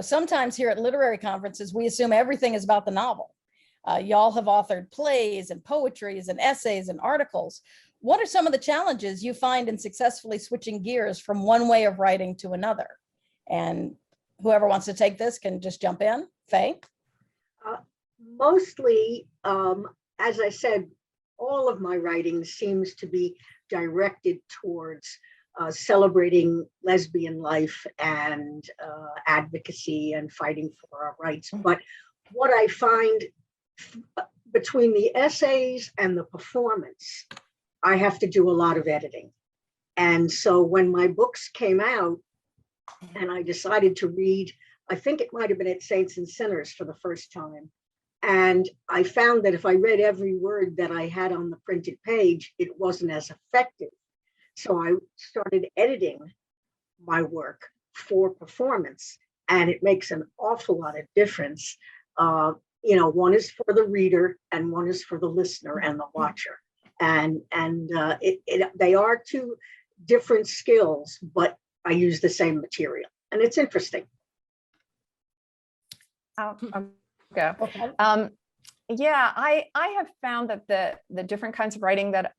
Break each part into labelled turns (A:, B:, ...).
A: Sometimes here at literary conferences, we assume everything is about the novel. Y'all have authored plays and poetries and essays and articles. What are some of the challenges you find in successfully switching gears from one way of writing to another? And whoever wants to take this can just jump in. Faye?
B: Mostly, as I said, all of my writing seems to be directed towards celebrating lesbian life and advocacy and fighting for our rights. But what I find between the essays and the performance, I have to do a lot of editing. And so when my books came out and I decided to read, I think it might have been at Saints and Sinners for the first time. And I found that if I read every word that I had on the printed page, it wasn't as effective. So I started editing my work for performance, and it makes an awful lot of difference. One is for the reader and one is for the listener and the watcher. And they are two different skills, but I use the same material, and it's interesting.
C: Okay. Yeah, I have found that the different kinds of writing that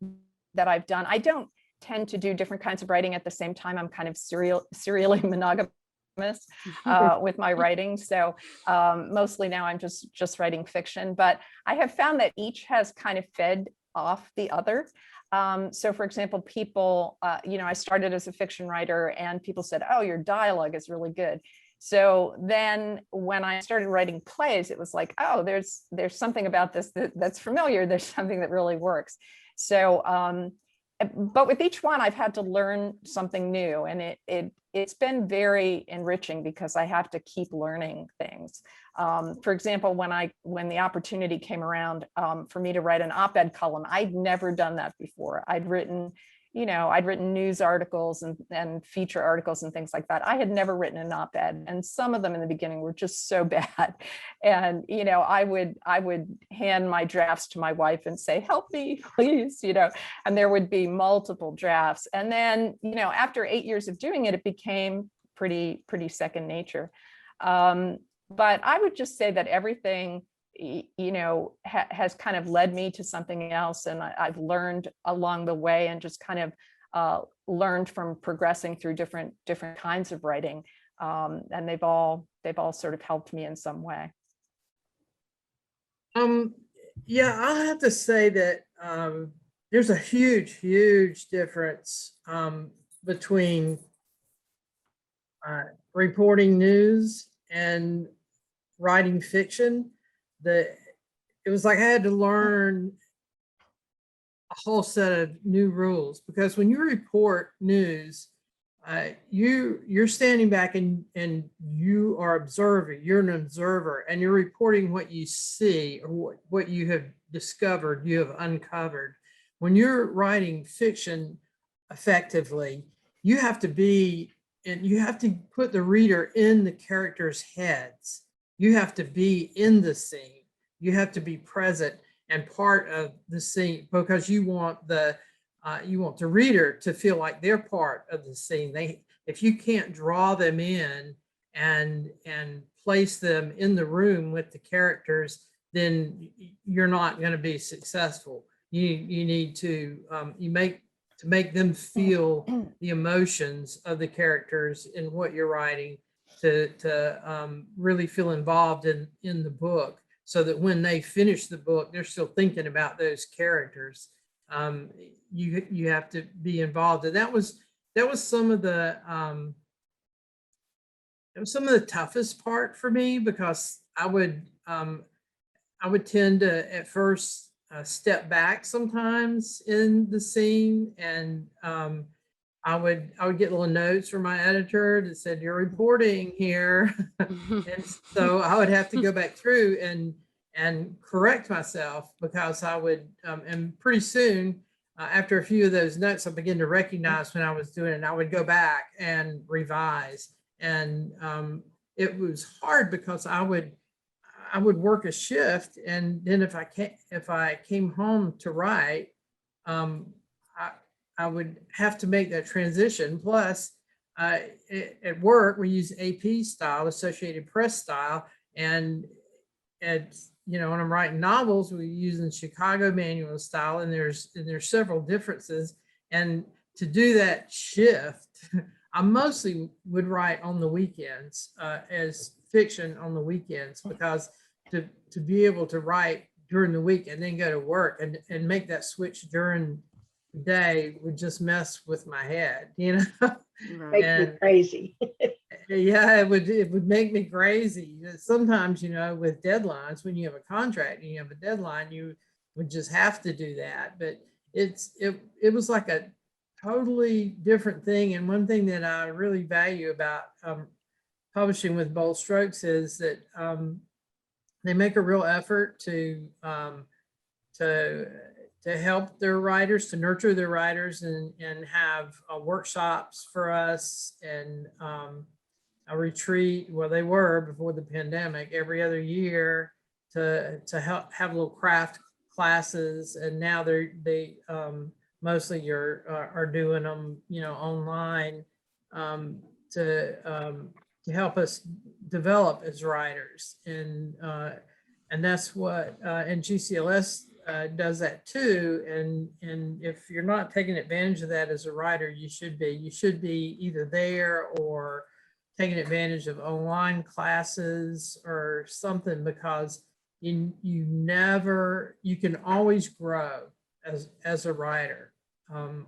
C: I've done, I don't tend to do different kinds of writing at the same time. I'm kind of serially monogamous with my writing. So mostly now I'm just writing fiction, but I have found that each has kind of fed off the other. So for example, people, I started as a fiction writer and people said, oh, your dialogue is really good. So then when I started writing plays, it was like, oh, there's something about this that's familiar. There's something that really works. So, but with each one, I've had to learn something new, and it's been very enriching because I have to keep learning things. For example, when the opportunity came around for me to write an op-ed column, I'd never done that before. I'd written news articles and feature articles and things like that. I had never written an op-ed, and some of them in the beginning were just so bad. And, I would hand my drafts to my wife and say, help me, please, and there would be multiple drafts. And then, after 8 years of doing it, it became pretty second nature. But I would just say that everything has kind of led me to something else, and I've learned along the way, and just kind of learned from progressing through different kinds of writing, and they've all sort of helped me in some way.
D: Yeah, I have to say that there's a huge difference between reporting news and writing fiction. It was like I had to learn a whole set of new rules, because when you report news, you're standing back and you are observing. You're an observer, and you're reporting what you see or what you have discovered, you have uncovered. When you're writing fiction effectively, you have to put the reader in the characters' heads. You have to be in the scene. You have to be present and part of the scene, because you want the reader to feel like they're part of the scene. If you can't draw them in and place them in the room with the characters, then you're not going to be successful. You need to make them feel the emotions of the characters in what you're writing, to really feel involved in the book, so that when they finish the book, they're still thinking about those characters. You have to be involved, and that was some of the toughest part for me, because I would tend to at first step back sometimes in the scene, and I would get little notes from my editor that said, you're reporting here. And so I would have to go back through and correct myself, because I would, and pretty soon after a few of those notes, I began to recognize when I was doing it, and I would go back and revise. And it was hard, because I would work a shift, and then if I came home to write, I would have to make that transition. Plus, at work, we use AP style, Associated Press style, and when I'm writing novels, we use in Chicago manual style, and there's several differences. And to do that shift, I mostly would write on the weekends as fiction on the weekends, because to be able to write during the week and then go to work and make that switch during the day would just mess with my head,
B: Makes me crazy.
D: Yeah, it would make me crazy. Sometimes, with deadlines, when you have a contract and you have a deadline, you would just have to do that. But it was like a totally different thing. And one thing that I really value about publishing with Bold Strokes is that they make a real effort to help their writers, to nurture their writers, and have workshops for us, and a retreat. Well, they were before the pandemic every other year to help have little craft classes, and now they mostly are doing them online to help us develop as writers, and that's what and GCLS does that too. And if you're not taking advantage of that as a writer, you should be either there or taking advantage of online classes or something, because you can always grow as a writer.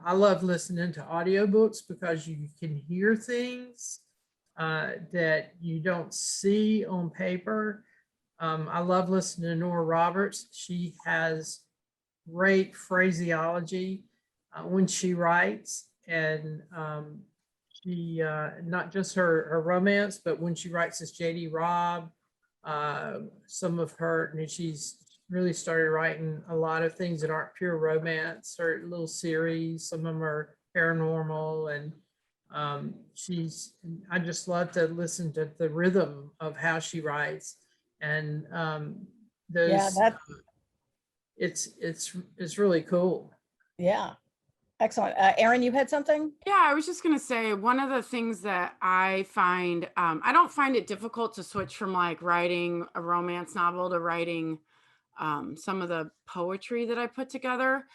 D: I love listening to audiobooks because you can hear things that you don't see on paper. I love listening to Nora Roberts. She has great phraseology when she writes, and she not just her romance, but when she writes as J.D. Robb, some of her, and she's really started writing a lot of things that aren't pure romance, or little series. Some of them are paranormal, and I just love to listen to the rhythm of how she writes. And it's really cool.
A: Yeah. Excellent. Erin, you had something?
E: Yeah, I was just going to say, one of the things that I find, I don't find it difficult to switch from like writing a romance novel to writing some of the poetry that I put together,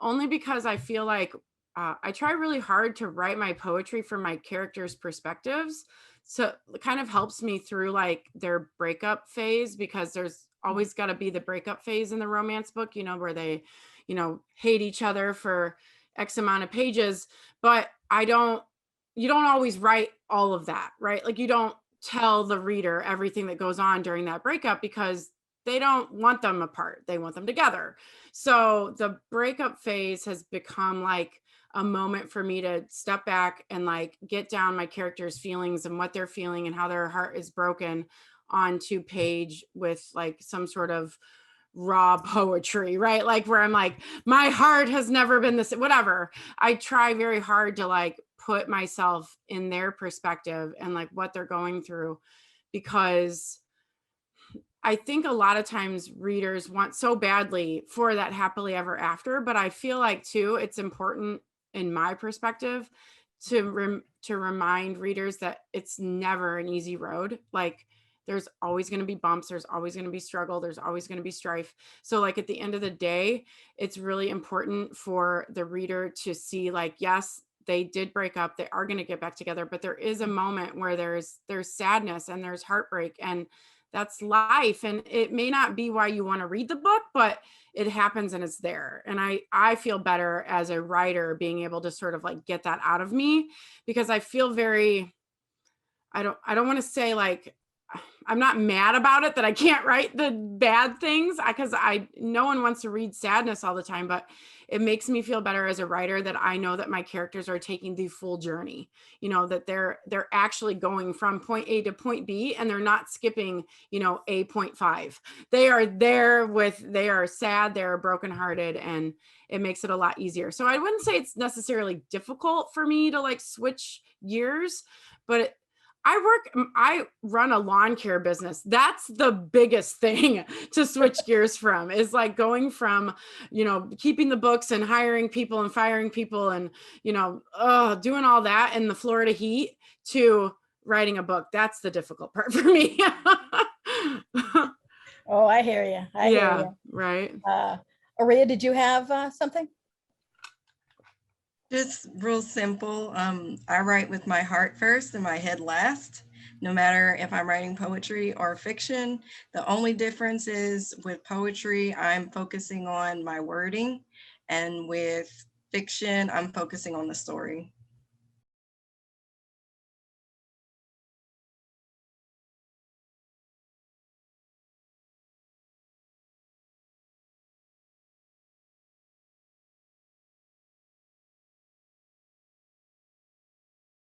E: only because I feel like I try really hard to write my poetry from my characters' perspectives. So it kind of helps me through like their breakup phase, because there's always got to be the breakup phase in the romance book, where they, hate each other for X amount of pages. But you don't always write all of that, right? Like you don't tell the reader everything that goes on during that breakup, because they don't want them apart. They want them together. So the breakup phase has become like a moment for me to step back and like get down my characters' feelings and what they're feeling and how their heart is broken onto page with like some sort of raw poetry, right? Like where I'm like, my heart has never been this, whatever. I try very hard to like put myself in their perspective and like what they're going through, because I think a lot of times readers want so badly for that happily ever after, but I feel like too, it's important in my perspective to remind readers that it's never an easy road. Like there's always going to be bumps. There's always going to be struggle. There's always going to be strife. So like at the end of the day, it's really important for the reader to see like, yes, they did break up. They are going to get back together, but there is a moment where there's sadness and there's heartbreak, and that's life. And it may not be why you want to read the book, but it happens and it's there. And I feel better as a writer being able to sort of like get that out of me, because I feel very, I don't want to say like, I'm not mad about it that I can't write the bad things, because no one wants to read sadness all the time, but it makes me feel better as a writer that I know that my characters are taking the full journey, that they're actually going from point A to point B, and they're not skipping, a 0.5. They are there they are sad, they're brokenhearted, and it makes it a lot easier. So I wouldn't say it's necessarily difficult for me to like switch gears, but I run a lawn care business. That's the biggest thing to switch gears from, is like going from, keeping the books and hiring people and firing people and, doing all that in the Florida heat to writing a book. That's the difficult part for me.
A: Oh, I hear you. I hear
E: Yeah,
A: you.
E: right.
A: Aria, did you have something?
F: Just real simple. I write with my heart first and my head last, no matter if I'm writing poetry or fiction. The only difference is with poetry, I'm focusing on my wording, and with fiction, I'm focusing on the story.